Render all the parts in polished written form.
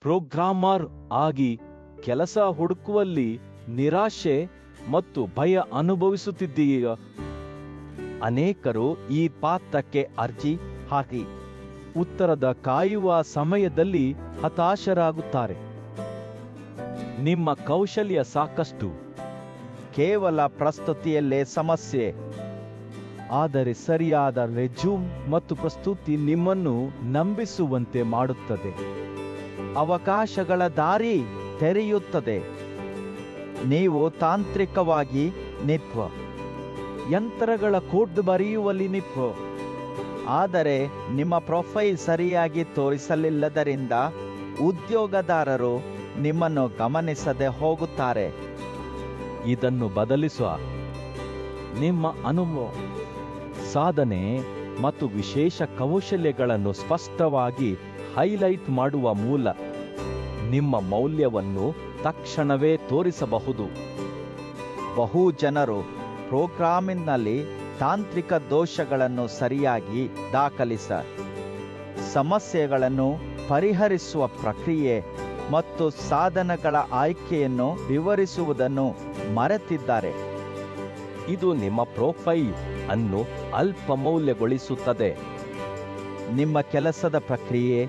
Programmer ಆಗಿ ಕೆಲಸ ಹುಡುಕುವಲ್ಲಿ ನಿರಾಶೆ ಮತ್ತು ಭಯ ಅನುಭವಿಸುತ್ತಿದ್ದೀಯ. ಅನೇಕರು ಈ ಪಾತ್ರಕ್ಕೆ ಅರ್ಜಿ ಹಾಕಿ ಉತ್ತರದ ಕಾಯುವ ಸಮಯದಲ್ಲಿ ಹತಾಶರಾಗುತ್ತಾರೆ. ನಿಮ್ಮ ಕೌಶಲ್ಯ ಸಾಕಷ್ಟು, ಕೇವಲ ಪ್ರಸ್ತುತಿಯಲ್ಲೇ ಸಮಸ್ಯೆ. ಆದರೆ ಸರಿಯಾದ ರೆಜ್ಯೂಮ್ ಮತ್ತು ಪ್ರಸ್ತುತಿ ನಿಮ್ಮನ್ನು ನಂಬಿಸುವಂತೆ ಮಾಡುತ್ತದೆ. ಅವಕಾಶಗಳ ದಾರಿ ತೆರೆಯುತ್ತದೆ. ನೀವು ತಾಂತ್ರಿಕವಾಗಿ ನಿಪುಣ, ಯಂತ್ರಗಳ ಕೋಡ್ ಬರೆಯುವಲ್ಲಿ ನಿಪುಣ, ಆದರೆ ನಿಮ್ಮ ಪ್ರೊಫೈಲ್ ಸರಿಯಾಗಿ ತೋರಿಸಲಿಲ್ಲದರಿಂದ ಉದ್ಯೋಗದಾರರು ನಿಮ್ಮನ್ನು ಗಮನಿಸದೆ ಹೋಗುತ್ತಾರೆ. ಇದನ್ನು ಬದಲಿಸುವ ನಿಮ್ಮ ಅನುಭವ, ಸಾಧನೆ ಮತ್ತು ವಿಶೇಷ ಕೌಶಲ್ಯಗಳನ್ನು ಸ್ಪಷ್ಟವಾಗಿ ಹೈಲೈಟ್ ಮಾಡುವ ಮೂಲ ನಿಮ್ಮ ಮೌಲ್ಯವನ್ನು ತಕ್ಷಣವೇ ತೋರಿಸಬಹುದು. ಬಹು ಜನರು ಪ್ರೋಗ್ರಾಮಿಂಗ್ನಲ್ಲಿ ತಾಂತ್ರಿಕ ದೋಷಗಳನ್ನು ಸರಿಯಾಗಿ ದಾಖಲಿಸ, ಸಮಸ್ಯೆಗಳನ್ನು ಪರಿಹರಿಸುವ ಪ್ರಕ್ರಿಯೆ ಮತ್ತು ಸಾಧನಗಳ ಆಯ್ಕೆಯನ್ನು ವಿವರಿಸುವುದನ್ನು ಮರೆತಿದ್ದಾರೆ. ಇದು ನಿಮ್ಮ ಪ್ರೊಫೈಲ್ ಅನ್ನು ಅಲ್ಪಮೌಲ್ಯಗೊಳಿಸುತ್ತದೆ. ನಿಮ್ಮ ಕೆಲಸದ ಪ್ರಕ್ರಿಯೆ,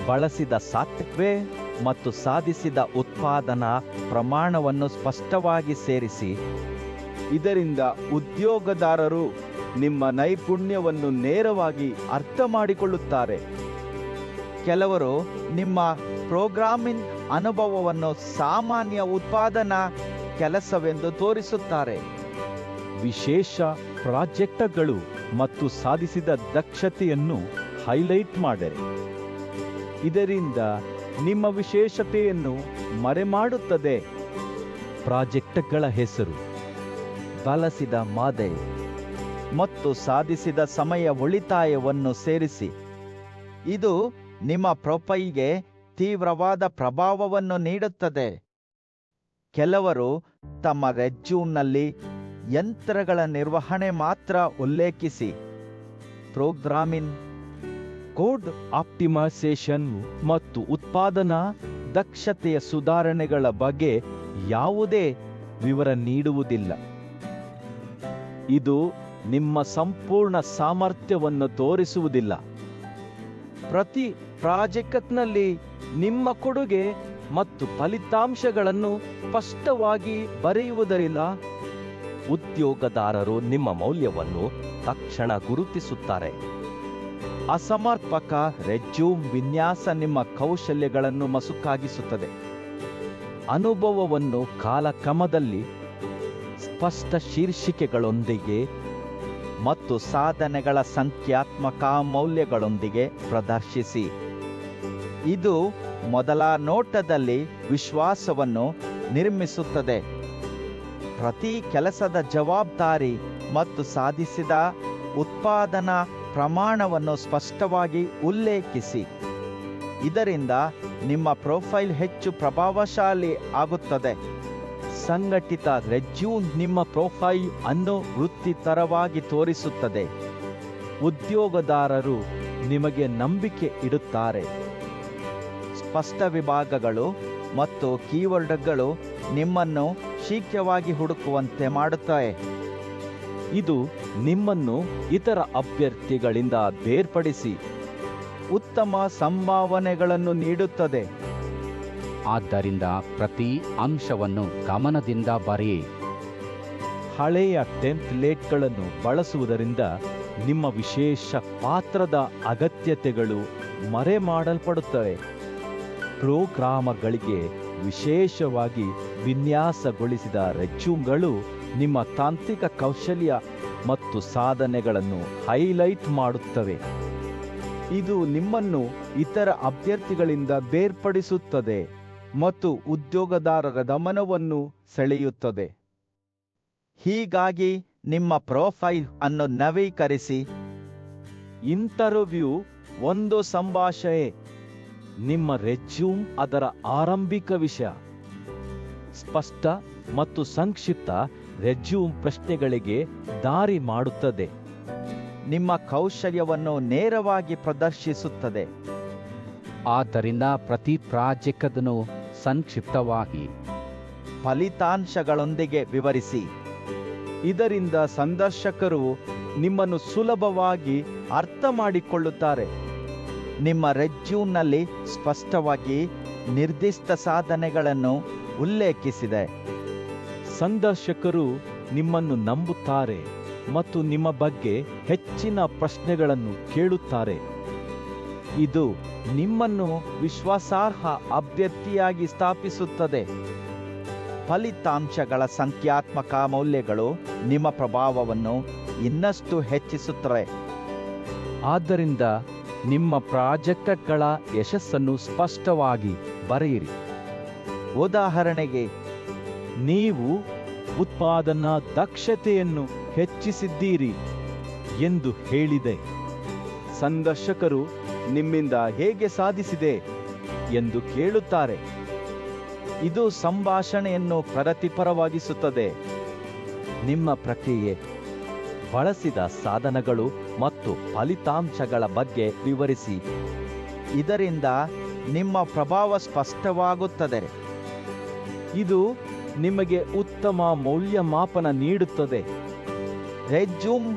ಬಳಸಿದ ಸಾಫ್ಟ್ವೇರ್ ಮತ್ತು ಸಾಧಿಸಿದ ಉತ್ಪಾದನಾ ಪ್ರಮಾಣವನ್ನು ಸ್ಪಷ್ಟವಾಗಿ ಸೇರಿಸಿ. ಇದರಿಂದ ಉದ್ಯೋಗದಾರರು ನಿಮ್ಮ ನೈಪುಣ್ಯವನ್ನು ನೇರವಾಗಿ ಅರ್ಥ ಮಾಡಿಕೊಳ್ಳುತ್ತಾರೆ. ಕೆಲವರು ನಿಮ್ಮ ಪ್ರೋಗ್ರಾಮಿಂಗ್ ಅನುಭವವನ್ನು ಸಾಮಾನ್ಯ ಉತ್ಪಾದನಾ ಕೆಲಸವೆಂದು ತೋರಿಸುತ್ತಾರೆ. ವಿಶೇಷ ಪ್ರಾಜೆಕ್ಟ್ಗಳು ಮತ್ತು ಸಾಧಿಸಿದ ದಕ್ಷತೆಯನ್ನು ಹೈಲೈಟ್ ಮಾಡಿರಿ. ಇದರಿಂದ ನಿಮ್ಮ ವಿಶೇಷತೆಯನ್ನು ಮರೆಮಾಡುತ್ತದೆ. ಪ್ರಾಜೆಕ್ಟ್ಗಳ ಹೆಸರು, ಬಳಸಿದ ಮಾದರಿ ಮತ್ತು ಸಾಧಿಸಿದ ಸಮಯ ಉಳಿತಾಯವನ್ನು ಸೇರಿಸಿ. ಇದು ನಿಮ್ಮ ಪ್ರೊಫೈಲ್ಗೆ ತೀವ್ರವಾದ ಪ್ರಭಾವವನ್ನು ನೀಡುತ್ತದೆ. ಕೆಲವರು ತಮ್ಮ ರೆಜ್ಯೂಮ್ನಲ್ಲಿ ಯಂತ್ರಗಳ ನಿರ್ವಹಣೆ ಮಾತ್ರ ಉಲ್ಲೇಖಿಸಿ, ಪ್ರೋಗ್ರಾಮಿಂಗ್, ಕೋಡ್ ಆಪ್ಟಿಮೈಸೇಷನ್ ಮತ್ತು ಉತ್ಪಾದನಾ ದಕ್ಷತೆಯ ಸುಧಾರಣೆಗಳ ಬಗ್ಗೆ ಯಾವುದೇ ವಿವರ ನೀಡುವುದಿಲ್ಲ. ಇದು ನಿಮ್ಮ ಸಂಪೂರ್ಣ ಸಾಮರ್ಥ್ಯವನ್ನು ತೋರಿಸುವುದಿಲ್ಲ. ಪ್ರತಿ ಪ್ರಾಜೆಕ್ಟ್ನಲ್ಲಿ ನಿಮ್ಮ ಕೊಡುಗೆ ಮತ್ತು ಫಲಿತಾಂಶಗಳನ್ನು ಸ್ಪಷ್ಟವಾಗಿ ಬರೆಯುವುದರಿಂದ ಉದ್ಯೋಗದಾರರು ನಿಮ್ಮ ಮೌಲ್ಯವನ್ನು ತಕ್ಷಣ ಗುರುತಿಸುತ್ತಾರೆ. ಅಸಮರ್ಪಕ ರೆಜ್ಯೂಮ್ ವಿನ್ಯಾಸ ನಿಮ್ಮ ಕೌಶಲ್ಯಗಳನ್ನು ಮಸುಕಾಗಿಸುತ್ತದೆ. ಅನುಭವವನ್ನು ಕಾಲಕ್ರಮದಲ್ಲಿ ಸ್ಪಷ್ಟ ಶೀರ್ಷಿಕೆಗಳೊಂದಿಗೆ ಮತ್ತು ಸಾಧನೆಗಳ ಸಂಖ್ಯಾತ್ಮಕ ಮೌಲ್ಯಗಳೊಂದಿಗೆ ಪ್ರದರ್ಶಿಸಿ. ಇದು ಮೊದಲ ನೋಟದಲ್ಲಿ ವಿಶ್ವಾಸವನ್ನು ನಿರ್ಮಿಸುತ್ತದೆ. ಪ್ರತಿ ಕೆಲಸದ ಜವಾಬ್ದಾರಿ ಮತ್ತು ಸಾಧಿಸಿದ ಉತ್ಪಾದನಾ ಪ್ರಮಾಣವನ್ನು ಸ್ಪಷ್ಟವಾಗಿ ಉಲ್ಲೇಖಿಸಿ. ಇದರಿಂದ ನಿಮ್ಮ ಪ್ರೊಫೈಲ್ ಹೆಚ್ಚು ಪ್ರಭಾವಶಾಲಿ ಆಗುತ್ತದೆ. ಸಂಘಟಿತ ರೆಜ್ಯೂಮ್ ನಿಮ್ಮ ಪ್ರೊಫೈಲ್ ಅನ್ನು ವೃತ್ತಿಪರವಾಗಿ ತೋರಿಸುತ್ತದೆ. ಉದ್ಯೋಗದಾರರು ನಿಮಗೆ ನಂಬಿಕೆ ಇಡುತ್ತಾರೆ. ಸ್ಪಷ್ಟ ವಿಭಾಗಗಳು ಮತ್ತು ಕೀವರ್ಡ್ಗಳು ನಿಮ್ಮನ್ನು ಶೀಘ್ರವಾಗಿ ಹುಡುಕುವಂತೆ ಮಾಡುತ್ತವೆ. ಇದು ನಿಮ್ಮನ್ನು ಇತರ ಅಭ್ಯರ್ಥಿಗಳಿಂದ ಬೇರ್ಪಡಿಸಿ ಉತ್ತಮ ಸಂಭಾವನೆಗಳನ್ನು ನೀಡುತ್ತದೆ. ಆದ್ದರಿಂದ ಪ್ರತಿ ಅಂಶವನ್ನು ಗಮನದಿಂದ ಬರೆಯಿ. ಹಳೆಯ ಟೆಂಪ್ಲೇಟ್ಗಳನ್ನು ಬಳಸುವುದರಿಂದ ನಿಮ್ಮ ವಿಶೇಷ ಪಾತ್ರದ ಅಗತ್ಯತೆಗಳು ಮರೆಮಾಡಲ್ಪಡುತ್ತವೆ. ಪ್ರೋಗ್ರಾಮರ್ಗಳಿಗೆ ವಿಶೇಷವಾಗಿ ವಿನ್ಯಾಸಗೊಳಿಸಿದ ರೆಜ್ಯೂಮ್ಗಳು ನಿಮ್ಮ ತಾಂತ್ರಿಕ ಕೌಶಲ್ಯ ಮತ್ತು ಸಾಧನೆಗಳನ್ನು ಹೈಲೈಟ್ ಮಾಡುತ್ತವೆ. ಇದು ನಿಮ್ಮನ್ನು ಇತರ ಅಭ್ಯರ್ಥಿಗಳಿಂದ ಬೇರ್ಪಡಿಸುತ್ತದೆ ಮತ್ತು ಉದ್ಯೋಗದಾರರ ಗಮನವನ್ನು ಸೆಳೆಯುತ್ತದೆ. ಹೀಗಾಗಿ ನಿಮ್ಮ ಪ್ರೊಫೈಲ್ ಅನ್ನು ನವೀಕರಿಸಿ. ಇಂಟರ್ವ್ಯೂ ಒಂದು ಸಂಭಾಷಣೆ. ನಿಮ್ಮ ರೆಜ್ಯೂಮ್ ಅದರ ಆರಂಭಿಕ ವಿಷಯ. ಸ್ಪಷ್ಟ ಮತ್ತು ಸಂಕ್ಷಿಪ್ತ ರೆಜ್ಯೂಮ್ ಪ್ರಶ್ನೆಗಳಿಗೆ ದಾರಿ ಮಾಡುತ್ತದೆ. ನಿಮ್ಮ ಕೌಶಲ್ಯವನ್ನು ನೇರವಾಗಿ ಪ್ರದರ್ಶಿಸುತ್ತದೆ. ಆದ್ದರಿಂದ ಪ್ರತಿ ಪ್ರಾಜೆಕ್ಟನ್ನು ಸಂಕ್ಷಿಪ್ತವಾಗಿ ಫಲಿತಾಂಶಗಳೊಂದಿಗೆ ವಿವರಿಸಿ. ಇದರಿಂದ ಸಂದರ್ಶಕರು ನಿಮ್ಮನ್ನು ಸುಲಭವಾಗಿ ಅರ್ಥ ಮಾಡಿಕೊಳ್ಳುತ್ತಾರೆ. ನಿಮ್ಮ ರೆಜ್ಯೂಮ್ನಲ್ಲಿ ಸ್ಪಷ್ಟವಾಗಿ ನಿರ್ದಿಷ್ಟ ಸಾಧನೆಗಳನ್ನು ಉಲ್ಲೇಖಿಸಿದೆ. ಸಂದರ್ಶಕರು ನಿಮ್ಮನ್ನು ನಂಬುತ್ತಾರೆ ಮತ್ತು ನಿಮ್ಮ ಬಗ್ಗೆ ಹೆಚ್ಚಿನ ಪ್ರಶ್ನೆಗಳನ್ನು ಕೇಳುತ್ತಾರೆ. ಇದು ನಿಮ್ಮನ್ನು ವಿಶ್ವಾಸಾರ್ಹ ಅಭ್ಯರ್ಥಿಯಾಗಿ ಸ್ಥಾಪಿಸುತ್ತದೆ. ಫಲಿತಾಂಶಗಳ ಸಂಖ್ಯಾತ್ಮಕ ಮೌಲ್ಯಗಳು ನಿಮ್ಮ ಪ್ರಭಾವವನ್ನು ಇನ್ನಷ್ಟು ಹೆಚ್ಚಿಸುತ್ತವೆ. ಆದ್ದರಿಂದ ನಿಮ್ಮ ಪ್ರಾಜೆಕ್ಟ್ಗಳ ಯಶಸ್ಸನ್ನು ಸ್ಪಷ್ಟವಾಗಿ ಬರೆಯಿರಿ. ಉದಾಹರಣೆಗೆ, ನೀವು ಉತ್ಪಾದನಾ ದಕ್ಷತೆಯನ್ನು ಹೆಚ್ಚಿಸಿದ್ದೀರಿ ಎಂದು ಹೇಳಿದೆ. ಸಂದರ್ಶಕರು ನಿಮ್ಮಿಂದ ಹೇಗೆ ಸಾಧಿಸಿದೆ ಎಂದು ಕೇಳುತ್ತಾರೆ. ಇದು ಸಂಭಾಷಣೆಯನ್ನು ಪ್ರಗತಿಪರವಾಗಿಸುತ್ತದೆ. ನಿಮ್ಮ ಪ್ರಕ್ರಿಯೆ, ಬಳಸಿದ ಸಾಧನಗಳು ಮತ್ತು ಫಲಿತಾಂಶಗಳ ಬಗ್ಗೆ ವಿವರಿಸಿ. ಇದರಿಂದ ನಿಮ್ಮ ಪ್ರಭಾವ ಸ್ಪಷ್ಟವಾಗುತ್ತದೆ. ಇದು ನಿಮಗೆ ಉತ್ತಮ ಮೌಲ್ಯಮಾಪನ ನೀಡುತ್ತದೆ. ರೆಜ್ಯೂಮ್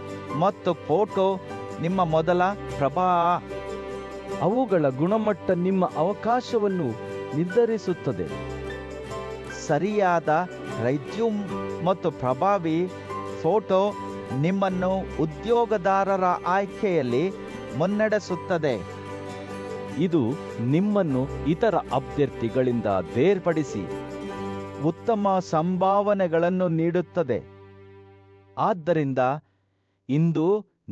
ಮತ್ತು ಫೋಟೋ ನಿಮ್ಮ ಮೊದಲ ಪ್ರಭಾವ. ಅವುಗಳ ಗುಣಮಟ್ಟ ನಿಮ್ಮ ಅವಕಾಶವನ್ನು ನಿರ್ಧರಿಸುತ್ತದೆ. ಸರಿಯಾದ ರೆಜ್ಯೂಮ್ ಮತ್ತು ಪ್ರಭಾವಿ ಫೋಟೋ ನಿಮ್ಮನ್ನು ಉದ್ಯೋಗದಾರರ ಆಯ್ಕೆಯಲ್ಲಿ ಮುನ್ನಡೆಸುತ್ತದೆ. ಇದು ನಿಮ್ಮನ್ನು ಇತರ ಅಭ್ಯರ್ಥಿಗಳಿಂದ ಬೇರ್ಪಡಿಸಿ ಉತ್ತಮ ಸಂಭಾವನೆಗಳನ್ನು ನೀಡುತ್ತದೆ. ಆದ್ದರಿಂದ ಇಂದು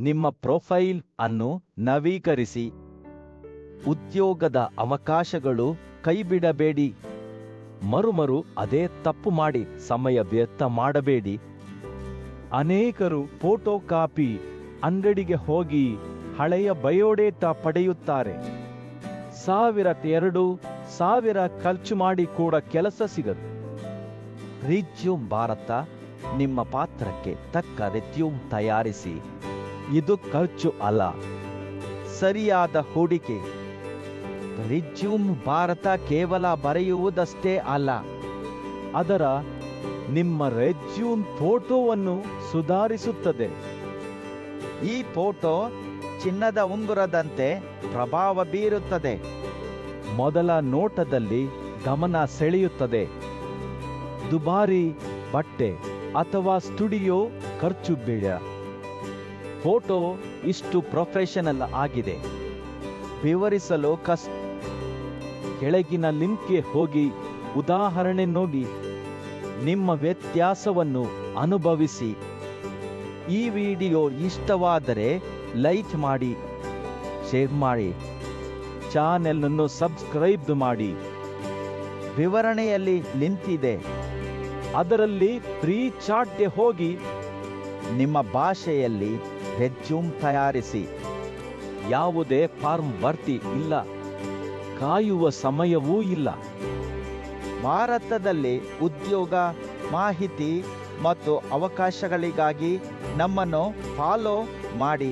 ನಿಮ್ಮ ಪ್ರೊಫೈಲ್ ಅನ್ನು ನವೀಕರಿಸಿ. ಉದ್ಯೋಗದ ಅವಕಾಶಗಳು ಕೈಬಿಡಬೇಡಿ. ಮರುಮರು ಅದೇ ತಪ್ಪು ಮಾಡಿ ಸಮಯ ವ್ಯರ್ಥ ಮಾಡಬೇಡಿ. ಅನೇಕರು ಫೋಟೋ ಕಾಪಿ ಅಂಗಡಿಗೆ ಹೋಗಿ ಹಳೆಯ ಬಯೋಡೇಟಾ ಪಡೆಯುತ್ತಾರೆ. 1,000-2,000 ಖರ್ಚು ಮಾಡಿ ಕೂಡ ಕೆಲಸ ಸಿಗದು. ರೆಜ್ಯೂಮ್ ಭಾರತ ನಿಮ್ಮ ಪಾತ್ರಕ್ಕೆ ತಕ್ಕ ರೆಜ್ಯೂಮ್ ತಯಾರಿಸಿ. ಇದು ಖರ್ಚು ಅಲ್ಲ, ಸರಿಯಾದ ಹೂಡಿಕೆ. ರೆಜ್ಯೂಮ್ ಭಾರತ ಕೇವಲ ಬರೆಯುವುದಷ್ಟೇ ಅಲ್ಲ, ಅದರ ನಿಮ್ಮ ರೆಜ್ಯೂಮ್ ಫೋಟೋವನ್ನು ಸುಧಾರಿಸುತ್ತದೆ. ಈ ಫೋಟೋ ಚಿನ್ನದ ಉಂಗುರದಂತೆ ಪ್ರಭಾವ ಬೀರುತ್ತದೆ. ಮೊದಲ ನೋಟದಲ್ಲಿ ಗಮನ ಸೆಳೆಯುತ್ತದೆ. ದುಬಾರಿ ಬಟ್ಟೆ ಅಥವಾ ಸ್ಟುಡಿಯೋ ಖರ್ಚು ಬೇಡ. ಫೋಟೋ ಇಷ್ಟು ಪ್ರೊಫೆಷನಲ್ ಆಗಿದೆ. ವಿವರಿಸಲು ಕೆಳಗಿನ ಲಿಂಕ್ಗೆ ಹೋಗಿ ಉದಾಹರಣೆ ನೋಡಿ. ನಿಮ್ಮ ವ್ಯತ್ಯಾಸವನ್ನು ಅನುಭವಿಸಿ. ಈ ವಿಡಿಯೋ ಇಷ್ಟವಾದರೆ ಲೈಕ್ ಮಾಡಿ, ಶೇರ್ ಮಾಡಿ, ಚಾನೆಲ್ ಅನ್ನು ಸಬ್ಸ್ಕ್ರೈಬ್ ಮಾಡಿ. ವಿವರಣೆಯಲ್ಲಿ ಲಿಂಕ್ ಇದೆ. ಅದರಲ್ಲಿ ಫ್ರೀ ಚಾಟ್ಗೆ ಹೋಗಿ ನಿಮ್ಮ ಭಾಷೆಯಲ್ಲಿ ರೆಜ್ಯೂಮ್ ತಯಾರಿಸಿ. ಯಾವುದೇ ಫಾರ್ಮ್ ಭರ್ತಿ ಇಲ್ಲ, ಕಾಯುವ ಸಮಯವೂ ಇಲ್ಲ. ಭಾರತದಲ್ಲಿ ಉದ್ಯೋಗ, ಮಾಹಿತಿ ಮತ್ತು ಅವಕಾಶಗಳಿಗಾಗಿ ನಮ್ಮನ್ನು ಫಾಲೋ ಮಾಡಿ.